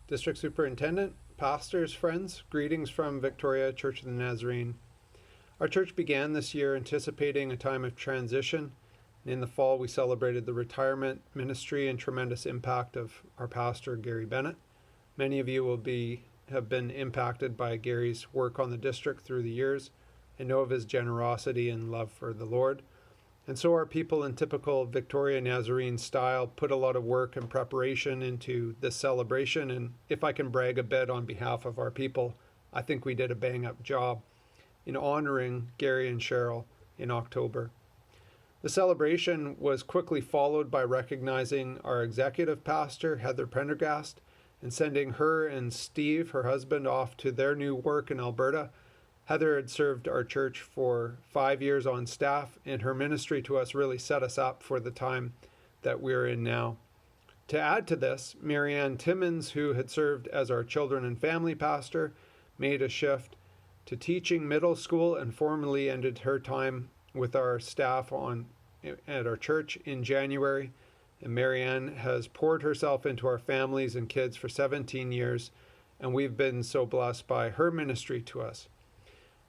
District Superintendent, pastors, friends, greetings from Victoria Church of the Nazarene. Our church began this year anticipating a time of transition. In the fall, we celebrated the retirement, ministry, and tremendous impact of our pastor, Gary Bennett. Many of you have been impacted by Gary's work on the district through the years and know of his generosity and love for the Lord. And so our people in typical Victoria Nazarene style put a lot of work and preparation into this celebration. And if I can brag a bit on behalf of our people, I think we did a bang-up job in honoring Gary and Cheryl in October. The celebration was quickly followed by recognizing our executive pastor, Heather Prendergast, and sending her and Steve, her husband, off to their new work in Alberta. Heather had served our church for 5 years on staff, and her ministry to us really set us up for the time that we're in now. To add to this, Marianne Timmons, who had served as our children and family pastor, made a shift to teaching middle school and formally ended her time with our staff at our church in January. And Marianne has poured herself into our families and kids for 17 years, and we've been so blessed by her ministry to us.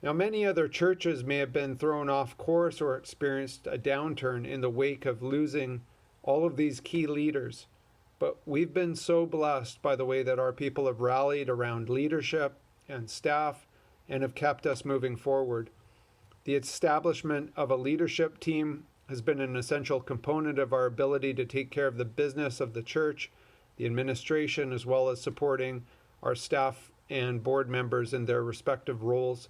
Now, many other churches may have been thrown off course or experienced a downturn in the wake of losing all of these key leaders. But we've been so blessed by the way that our people have rallied around leadership and staff and have kept us moving forward. The establishment of a leadership team has been an essential component of our ability to take care of the business of the church, the administration, as well as supporting our staff and board members in their respective roles.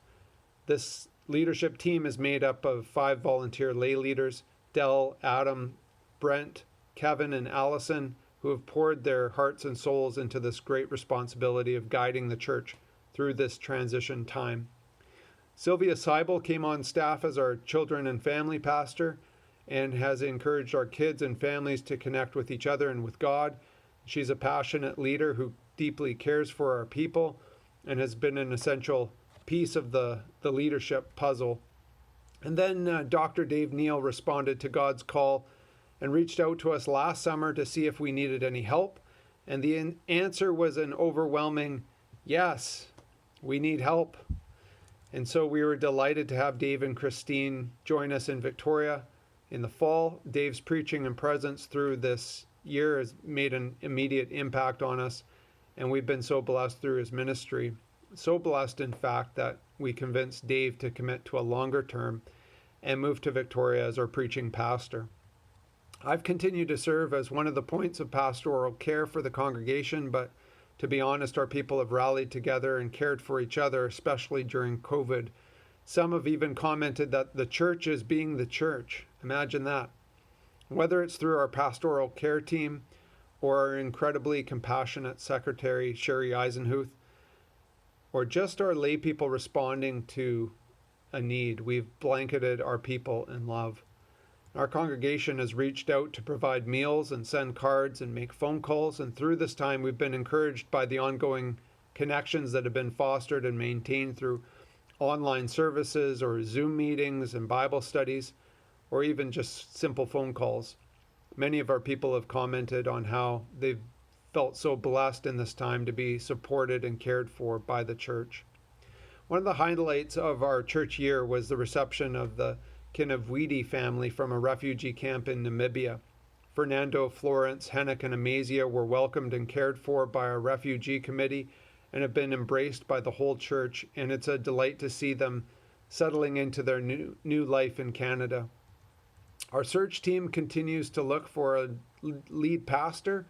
This leadership team is made up of 5 volunteer lay leaders, Del, Adam, Brent, Kevin, and Allison, who have poured their hearts and souls into this great responsibility of guiding the church through this transition time. Sylvia Seibel came on staff as our children and family pastor and has encouraged our kids and families to connect with each other and with God. She's a passionate leader who deeply cares for our people and has been an essential piece of the leadership puzzle. And then Dr. Dave Neal responded to God's call and reached out to us last summer to see if we needed any help. And the answer was an overwhelming yes, we need help. And so we were delighted to have Dave and Christine join us in Victoria in the fall. Dave's preaching and presence through this year has made an immediate impact on us, and we've been so blessed through his ministry. So blessed, in fact, that we convinced Dave to commit to a longer term and move to Victoria as our preaching pastor. I've continued to serve as one of the points of pastoral care for the congregation, but to be honest, our people have rallied together and cared for each other, especially during COVID. Some have even commented that the church is being the church. Imagine that. Whether it's through our pastoral care team or our incredibly compassionate secretary, Sherry Eisenhuth, or just our lay people responding to a need, we've blanketed our people in love. Our congregation has reached out to provide meals and send cards and make phone calls, and through this time we've been encouraged by the ongoing connections that have been fostered and maintained through online services or Zoom meetings and Bible studies, or even just simple phone calls. Many of our people have commented on how they've felt so blessed in this time to be supported and cared for by the church. One of the highlights of our church year was the reception of the Kinavwidi family from a refugee camp in Namibia. Fernando, Florence, Henrik, and Amazia were welcomed and cared for by our refugee committee and have been embraced by the whole church, and it's a delight to see them settling into their new life in Canada. Our search team continues to look for a lead pastor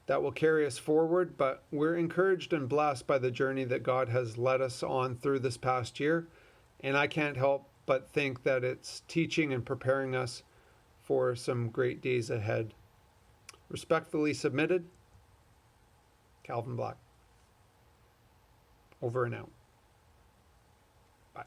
that will carry us forward, but we're encouraged and blessed by the journey that God has led us on through this past year, and I can't help but think that it's teaching and preparing us for some great days ahead. Respectfully submitted, Calvin Black. Over and out. Bye.